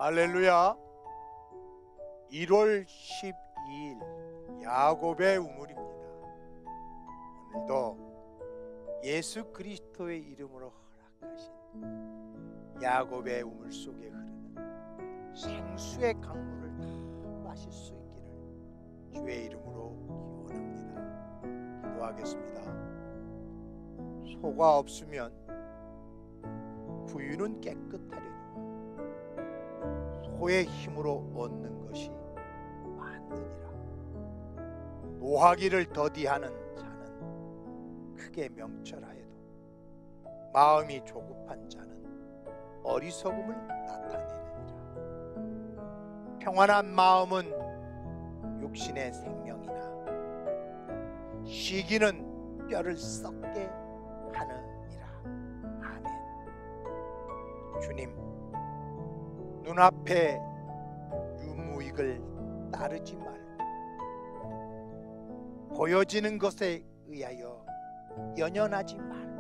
할렐루야. 1월 12일 야곱의 우물입니다. 오늘도 예수 그리스도의 이름으로 허락하신 야곱의 우물 속에 흐르는 생수의 강물을 다 마실 수 있기를 주의 이름으로 기원합니다. 기도하겠습니다. 소가 없으면 구유는 깨끗하려니와 소의 힘으로 얻는 것이 많느니라. 노하기를 더디하는 자는 크게 명철하여도 마음이 조급한 자는 어리석음을 나타내느니라. 평안한 마음은 육신의 생명이나 시기는 뼈를 썩게 하느니라. 아멘. 주님, 눈앞에 유무익을 따르지 말고 보여지는 것에 의하여 연연하지 말고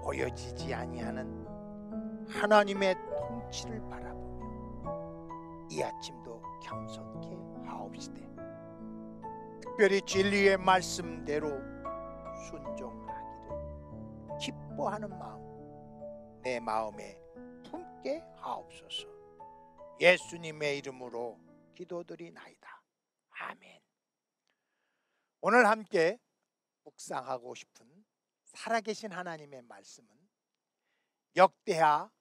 보여지지 아니하는 하나님의 통치를 바라보며 이 아침도 겸손케 하옵시되 특별히 진리의 말씀대로 순종하기를 기뻐하는 마음 내 마음에 품게 하옵소서. 예수님의 이름으로 기도드리나이다. 아멘. 오늘 함께 묵상하고 싶은 살아계신 하나님의 말씀은 역대하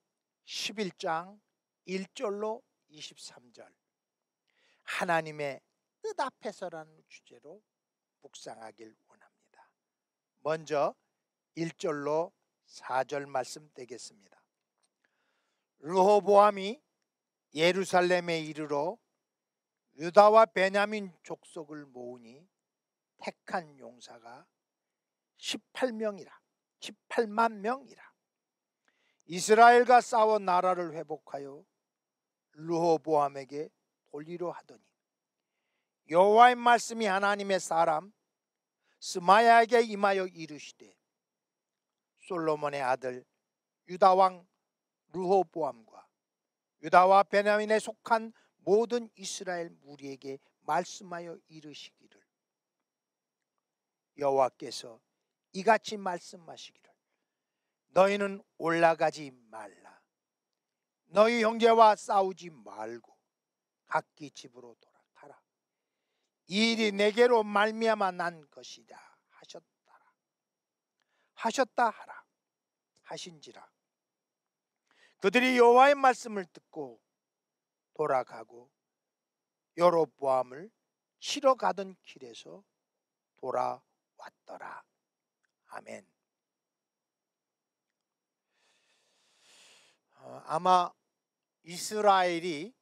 11장 1절로 23절 하나님의 뜻 앞에서라는 주제로 묵상하길 원합니다. 먼저 1절로 4절 말씀 떼겠습니다. 르호보암이 예루살렘에 이르러 유다와 베냐민 족속을 모으니 택한 용사가 18만 명이라. 이스라엘과 싸워 나라를 회복하여 르호보암에게 돌리려 하더니 여호와의 말씀이 하나님의 사람 스마야에게 임하여 이르시되 솔로몬의 아들 유다 왕 르호보암과 유다와 베냐민에 속한 모든 이스라엘 무리에게 말씀하여 이르시기를 여호와께서 이같이 말씀하시기를 너희는 올라가지 말라. 너희 형제와 싸우지 말고 각기 집으로 돌아가라. 이 일이 내게로 말미암아 난 것이라 하셨다 하라 하신지라. 그들이 여호와의 말씀을 듣고 돌아가고 여로보암을 치러 가던 길에서 돌아왔더라. 아멘. 아마 이스라엘이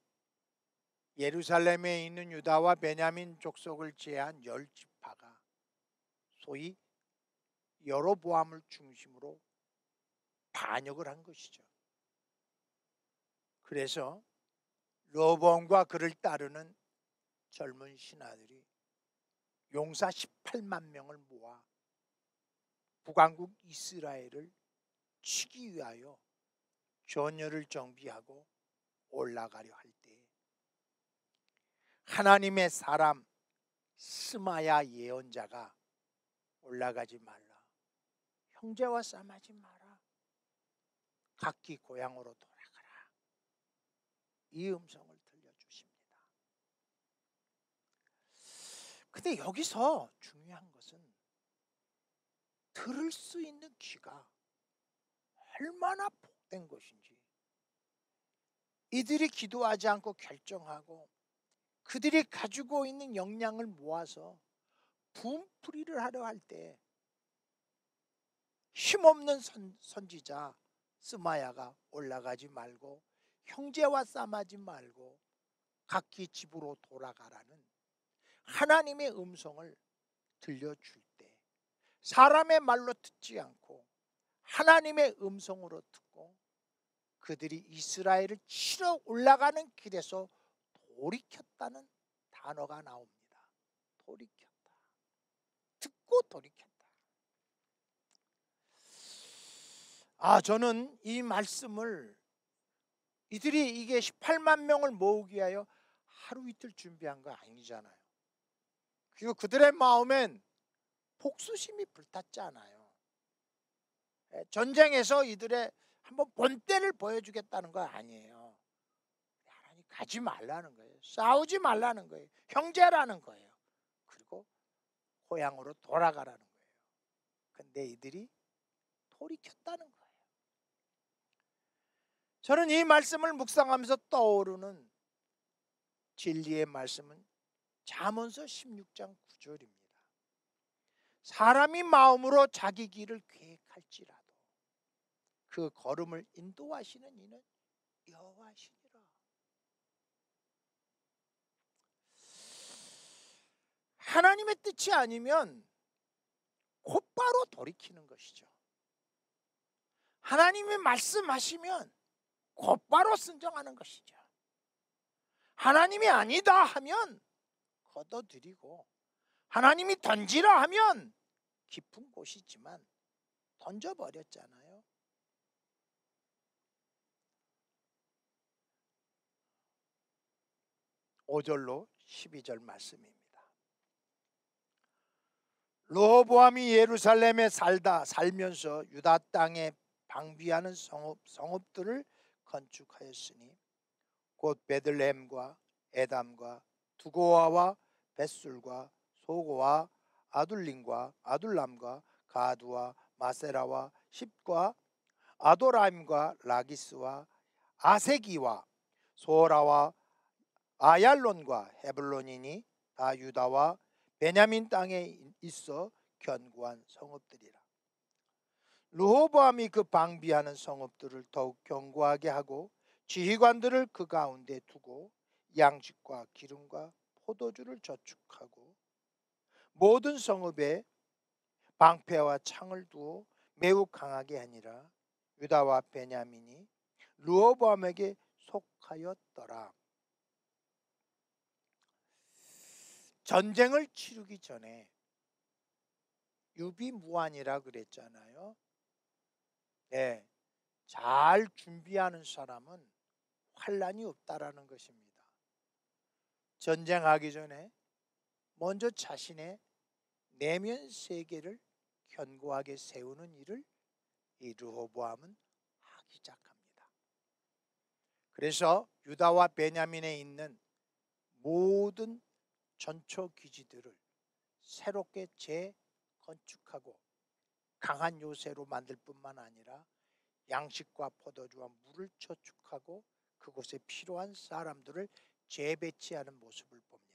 예루살렘에 있는 유다와 베냐민 족속을 제한 10지파가 소위 여로보암을 중심으로 반역을 한 것이죠. 그래서 르호보암과 그를 따르는 젊은 신하들이 용사 18만 명을 모아 북왕국 이스라엘을 치기 위하여 전열을 정비하고 올라가려 할 때 하나님의 사람 스마야 예언자가 올라가지 말라. 형제와 싸움하지 마라. 각기 고향으로 돌아가라. 이 음성을 들려주십니다. 근데 여기서 중요한 것은 들을 수 있는 귀가 얼마나 복된 것인지, 이들이 기도하지 않고 결정하고 그들이 가지고 있는 역량을 모아서 분풀이를 하려 할 때 힘없는 선지자 스마야가 올라가지 말고 형제와 싸움하지 말고 각기 집으로 돌아가라는 하나님의 음성을 들려줄 때 사람의 말로 듣지 않고 하나님의 음성으로 듣고 그들이 이스라엘을 치러 올라가는 길에서 돌이켰다는 단어가 나옵니다. 돌이켰다. 듣고 돌이켰다. 저는 이 말씀을 이들이 이게 18만 명을 모으기 위하여 하루 이틀 준비한 거 아니잖아요. 그리고 그들의 마음엔 복수심이 불탔지 않아요. 전쟁에서 이들의 한번 본때를 보여주겠다는 거 아니에요. 하나님 가지 말라는 거예요. 싸우지 말라는 거예요. 형제라는 거예요. 그리고 고향으로 돌아가라는 거예요. 근데 이들이 돌이켰다는 거예요. 저는 이 말씀을 묵상하면서 떠오르는 진리의 말씀은 잠언서 16장 9절입니다. 사람이 마음으로 자기 길을 계획할지라도 그 걸음을 인도하시는 이는 여호와시니라. 하나님의 뜻이 아니면 곧바로 돌이키는 것이죠. 하나님이 말씀하시면 곧바로 순종하는 것이죠. 하나님이 아니다 하면 걷어들이고, 하나님이 던지라 하면 깊은 곳이지만 던져버렸잖아요. (5절로) 12절 말씀입니다. 르호보암이 예루살렘에 살면서 유다 땅에 방비하는 성읍들을 건축하였으니 곧 베들레헴과 에담과 두고아와 벳술과 소고와 아둘림과 아둘람과 가두와 마세라와 십과 아도라임과 라기스와 아세기와 소라와 아얄론과 헤블론이니 다 유다와 베냐민 땅에 있어 견고한 성읍들이라. 르호보암이 그 방비하는 성읍들을 더욱 견고하게 하고 지휘관들을 그 가운데 두고 양식과 기름과 포도주를 저축하고 모든 성읍에 방패와 창을 두어 매우 강하게 하니라. 유다와 베냐민이 르호보암에게 속하였더라. 전쟁을 치르기 전에 유비무환이라 그랬잖아요. 네, 잘 준비하는 사람은 환란이 없다라는 것입니다. 전쟁하기 전에 먼저 자신의 내면 세계를 견고하게 세우는 일을 이 르호보암은 하기 시작합니다. 그래서 유다와 베냐민에 있는 모든 전초 기지들을 새롭게 재건축하고 강한 요새로 만들 뿐만 아니라 양식과 포도주와 물을 저축하고 그곳에 필요한 사람들을 재배치하는 모습을 봅니다.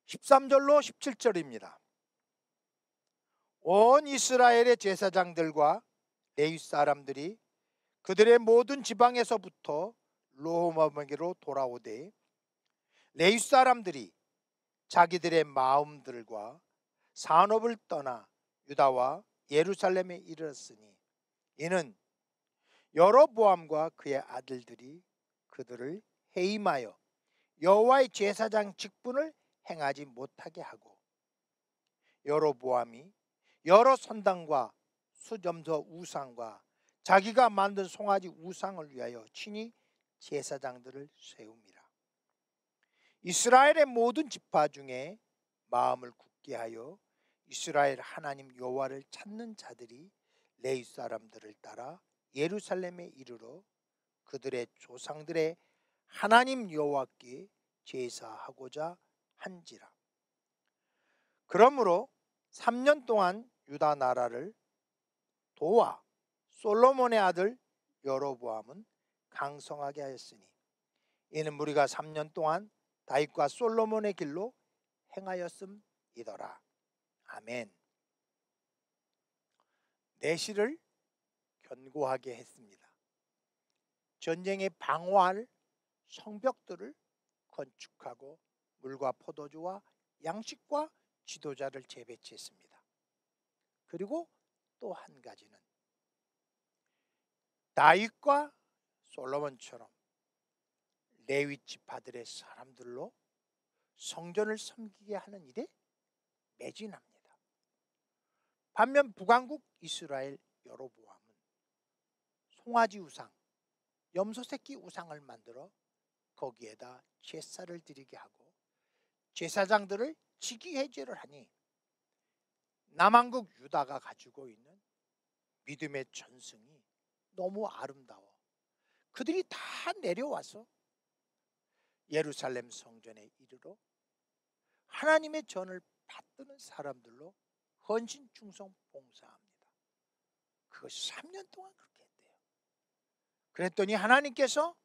13절로 17절입니다. 온 이스라엘의 제사장들과 레위 사람들이 그들의 모든 지방에서부터 르호보암에게로 돌아오되 레위 사람들이 자기들의 마음들과 산업을 떠나 유다와 예루살렘에 이르렀으니 이는 여로보암과 그의 아들들이 그들을 해임하여 여호와의 제사장 직분을 행하지 못하게 하고 여로보암이 여러 선당과 수점서 우상과 자기가 만든 송아지 우상을 위하여 친히 제사장들을 세웁니다. 이스라엘의 모든 지파 중에 마음을 굳게 하여 이스라엘 하나님 여호와를 찾는 자들이 레위 사람들을 따라 예루살렘에 이르러 그들의 조상들의 하나님 여호와께 제사하고자 한지라. 그러므로 3년 동안 유다 나라를 도와 솔로몬의 아들 여로보암은 강성하게 하였으니 이는 무리가 3년 동안 다윗과 솔로몬의 길로 행하였음이더라. 아멘. 내실을 견고하게 했습니다. 전쟁에 방어할 성벽들을 건축하고 물과 포도주와 양식과 지도자를 재배치했습니다. 그리고 또 한 가지는 다윗과 솔로몬처럼 레위 지파들의 사람들로 성전을 섬기게 하는 일에 매진합니다. 반면 북왕국 이스라엘 여로보암은 송아지 우상, 염소 새끼 우상을 만들어 거기에다 제사를 드리게 하고 제사장들을 직위해제를 하니 남왕국 유다가 가지고 있는 믿음의 전승이 너무 아름다워 그들이 다 내려와서 예루살렘 성전에 이르러 하나님의 전을 받드는 사람들로 헌신 충성 봉사합니다. 그것이 3년 동안 그렇게 했대요. 그랬더니 하나님께서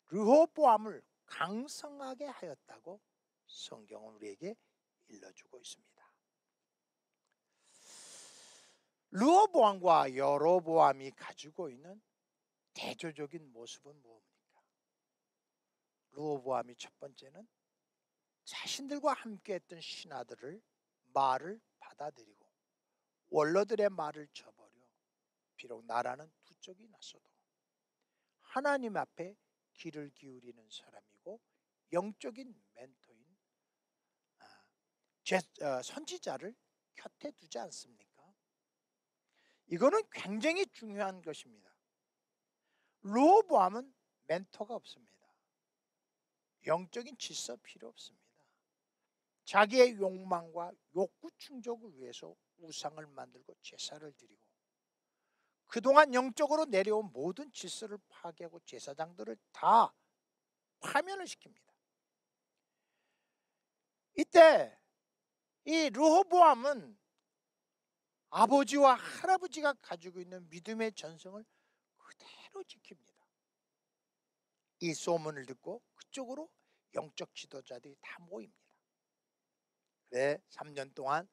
르호보암을 강성하게 하였다고 성경은 우리에게 일러주고 있습니다. 르호보암과 여로보암이 가지고 있는 대조적인 모습은 무엇입니까? 르호보암이 첫 번째는 자신들과 함께했던 신하들을 말을 받아들이고 원로들의 말을 저버려 비록 나라는 두 쪽이 났어도 하나님 앞에 귀를 기울이는 사람이고 영적인 멘토인 선지자를 곁에 두지 않습니까? 이거는 굉장히 중요한 것입니다. 르호보암은 멘토가 없습니다. 영적인 질서 필요 없습니다. 자기의 욕망과 욕구 충족을 위해서 우상을 만들고 제사를 드리고 그동안 영적으로 내려온 모든 질서를 파괴하고 제사장들을 다 파면을 시킵니다. 이때 이 르호보암은 아버지와 할아버지가 가지고 있는 믿음의 전성을 그대로 지킵니다. 이 소문을 듣고 그쪽으로 영적 지도자들이 다 모입니다. 그래 3년 동안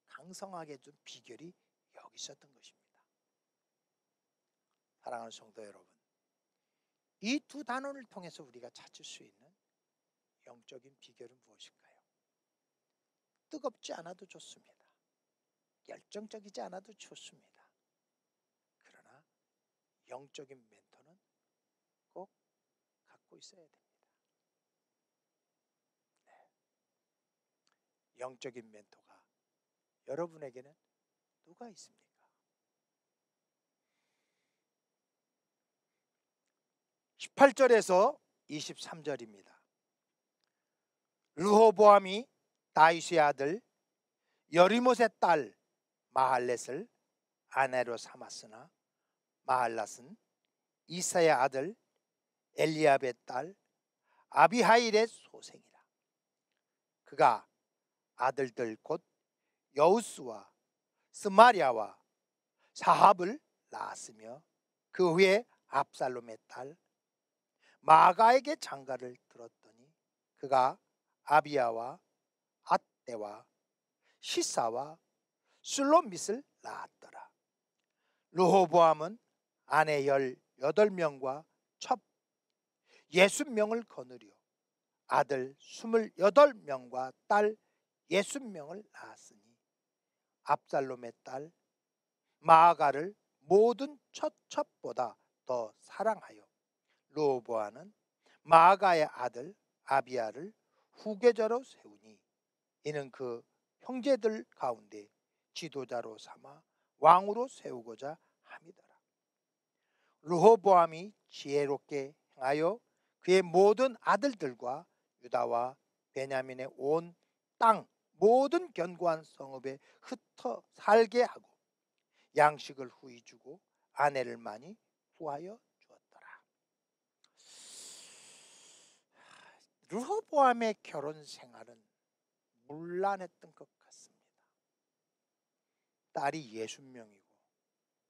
강성하게 해준 비결이 여기 있었던 것입니다. 사랑하는 성도 여러분, 이 두 단원을 통해서 우리가 찾을 수 있는 영적인 비결은 무엇일까요? 뜨겁지 않아도 좋습니다. 열정적이지 않아도 좋습니다. 그러나 영적인 멘토는 꼭 갖고 있어야 됩니다. 네. 영적인 멘토가 여러분에게는 누가 있습니까? 18절에서 23절입니다. 르호보암이 다윗의 아들 여리못의 딸 마할렛을 아내로 삼았으나 마할랏은 이사의 아들 엘리압의 딸 아비하일의 소생이라. 그가 아들들 곧 여우스와 스마리아와 사합을 낳았으며 그 후에 압살롬의 딸 마가에게 장가를 들었더니 그가 아비야와 앗대와 시사와 술로밋을 낳았더라. 르호보암은 아내 18명과 첩 60명을 거느려 아들 28명과 딸 60명을 낳았으니 압살롬의 딸 마아가를 모든 첫 첩보다 더 사랑하여 르호보암은 마아가의 아들 아비야를 후계자로 세우니 이는 그 형제들 가운데 지도자로 삼아 왕으로 세우고자 함이더라. 르호보암이 지혜롭게 행하여 그의 모든 아들들과 유다와 베냐민의 온 땅 모든 견고한 성읍에 흩어 살게 하고 양식을 후히 주고 아내를 많이 구하여 주었더라. 르호보암의 결혼 생활은 문란했던 것 같습니다. 딸이 60명이고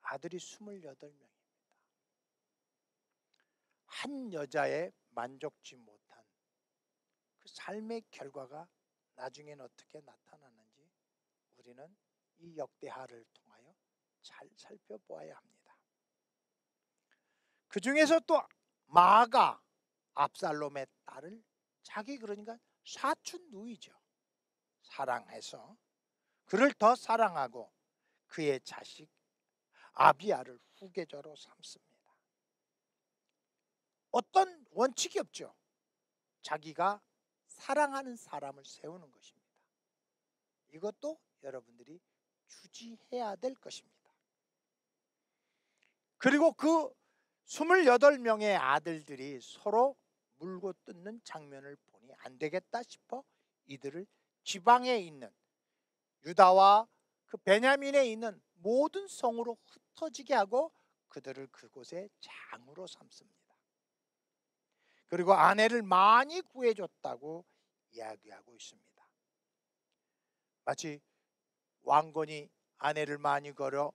아들이 28명입니다. 한 여자에 만족지 못한 그 삶의 결과가 나중에는 어떻게 나타나는지 우리는 이 역대하를 통하여 잘 살펴보아야 합니다. 그 중에서 또 마아가 압살롬의 딸을 자기 그러니까 사촌 누이죠. 사랑해서 그를 더 사랑하고 그의 자식 아비야를 후계자로 삼습니다. 어떤 원칙이 없죠. 자기가 사랑하는 사람을 세우는 것입니다. 이것도 여러분들이 주지해야 될 것입니다. 그리고 그 28명의 아들들이 서로 물고 뜯는 장면을 보니 안 되겠다 싶어 이들을 지방에 있는 유다와 그 베냐민에 있는 모든 성으로 흩어지게 하고 그들을 그곳에 장으로 삼습니다. 그리고 아내를 많이 구해줬다고 이야기하고 있습니다. 마치 왕건이 아내를 많이 걸어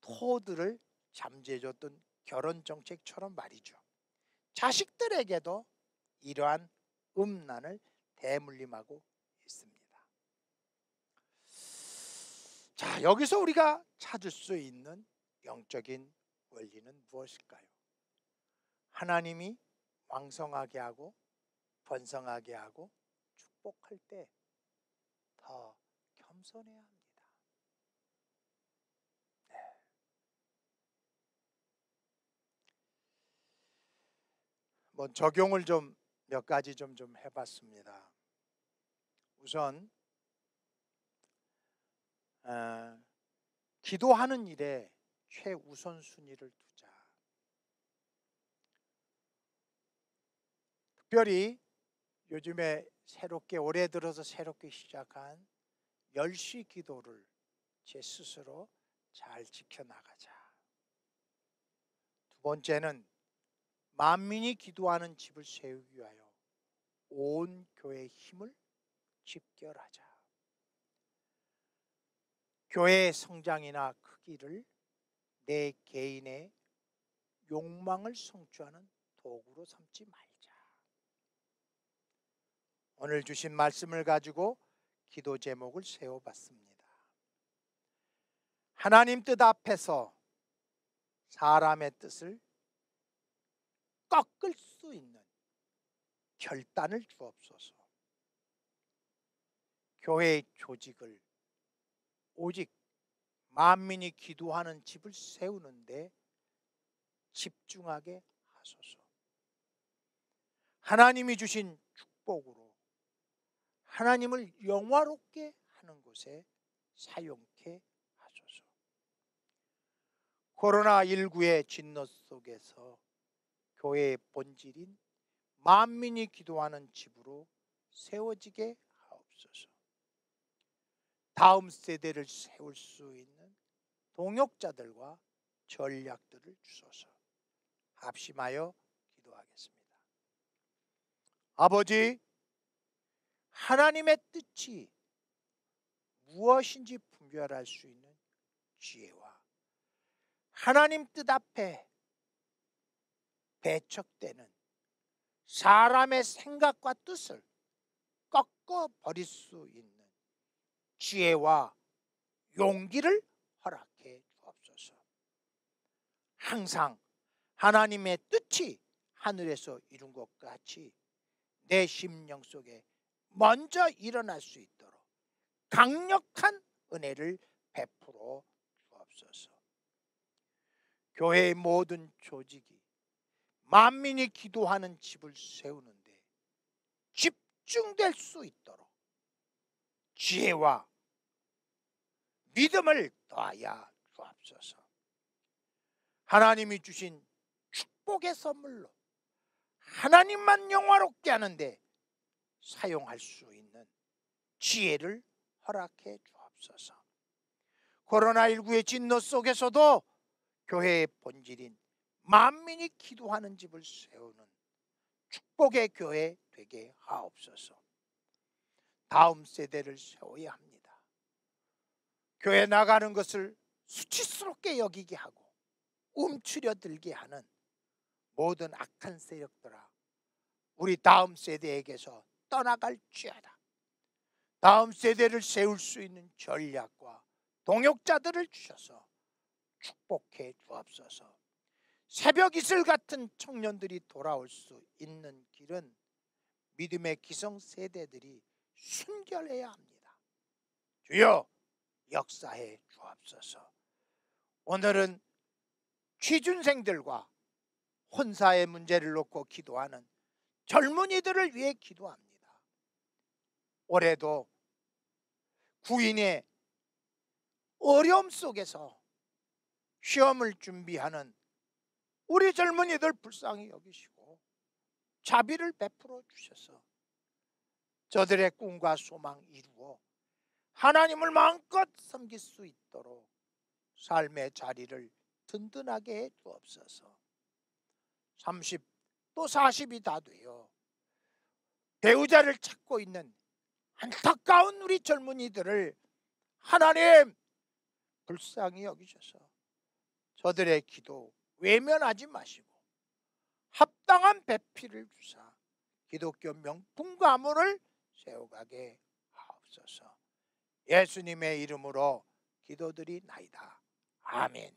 토들을 잠재줬던 결혼 정책처럼 말이죠. 자식들에게도 이러한 음란을 대물림하고 있습니다. 자, 여기서 우리가 찾을 수 있는 영적인 원리는 무엇일까요? 하나님이 왕성하게 하고 번성하게 하고 축복할 때 더 겸손해야 합니다. 네. 뭐 적용을 좀 몇 가지 좀 해봤습니다. 우선 기도하는 일에 최우선순위를 두자. 특별히 요즘에 올해 들어서 새롭게 시작한 10시 기도를 제 스스로 잘 지켜나가자. 두 번째는 만민이 기도하는 집을 세우기 위하여 온 교회의 힘을 집결하자. 교회의 성장이나 크기를 내 개인의 욕망을 성취하는 도구로 삼지 말자. 오늘 주신 말씀을 가지고 기도 제목을 세워봤습니다. 하나님 뜻 앞에서 사람의 뜻을 꺾을 수 있는 결단을 주옵소서. 교회의 조직을 오직 만민이 기도하는 집을 세우는데 집중하게 하소서. 하나님이 주신 축복으로 하나님을 영화롭게 하는 곳에 사용케 하소서. 코로나19의 진노 속에서 교회의 본질인 만민이 기도하는 집으로 세워지게 하옵소서. 다음 세대를 세울 수 있는 동역자들과 전략들을 주소서. 합심하여 기도하겠습니다. 아버지, 하나님의 뜻이 무엇인지 분별할 수 있는 지혜와 하나님 뜻 앞에 배척되는 사람의 생각과 뜻을 꺾어 버릴 수 있는 지혜와 용기를 허락해 주옵소서. 항상 하나님의 뜻이 하늘에서 이룬 것 같이 내 심령 속에 먼저 일어날 수 있도록 강력한 은혜를 베풀어 주옵소서. 교회의 모든 조직이 만민이 기도하는 집을 세우는데 집중될 수 있도록 지혜와 믿음을 더하여 주옵소서. 하나님이 주신 축복의 선물로 하나님만 영화롭게 하는데 사용할 수 있는 지혜를 허락해 주옵소서. 코로나19의 진노 속에서도 교회의 본질인 만민이 기도하는 집을 세우는 축복의 교회 되게 하옵소서. 다음 세대를 세워야 합니다. 교회 나가는 것을 수치스럽게 여기게 하고 움츠려 들게 하는 모든 악한 세력들아, 우리 다음 세대에게서 떠나갈지어다. 다음 세대를 세울 수 있는 전략과 동역자들을 주셔서 축복해 주옵소서. 새벽 이슬 같은 청년들이 돌아올 수 있는 길은 믿음의 기성 세대들이 순결해야 합니다. 주여, 역사해 주옵소서. 오늘은 취준생들과 혼사의 문제를 놓고 기도하는 젊은이들을 위해 기도합니다. 올해도 구인의 어려움 속에서 시험을 준비하는 우리 젊은이들 불쌍히 여기시고 자비를 베풀어 주셔서 저들의 꿈과 소망 이루어 하나님을 마음껏 섬길 수 있도록 삶의 자리를 든든하게 해 주옵소서. 30 또 40이 다 되어 배우자를 찾고 있는 안타까운 우리 젊은이들을 하나님 불쌍히 여기셔서 저들의 기도 외면하지 마시고 합당한 배필을 주사 기독교 명품 가문을 세워가게 하옵소서. 예수님의 이름으로 기도드리나이다. 아멘.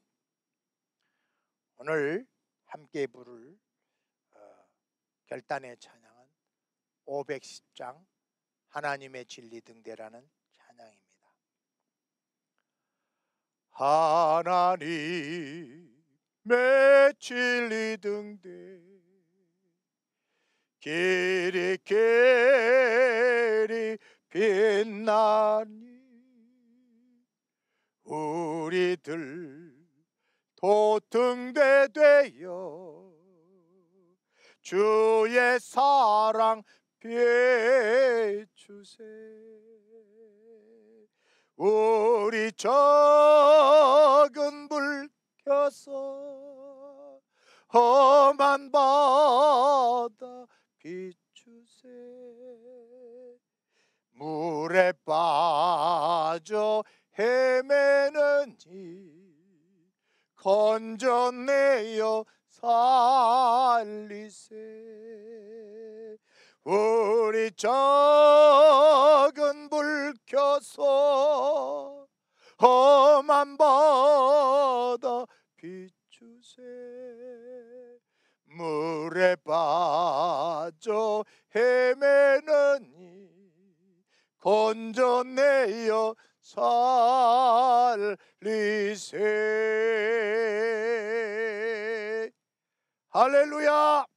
오늘 함께 부를 결단의 찬양은 510장 하나님의 진리 등대라는 찬양입니다. 하나님의 진리 등대 길이 길이 빛나니 우리들 도등대 되어 주의 사랑 비추세. 우리 적은 불 켜서 험한 바다 비추세. 물에 빠져 헤매는 이 건져내어 살리세. 우리 적은 불 켜서 험한 바다 비추세. 물에 빠져 헤매는 이 건져내어 살리세. 할렐루야.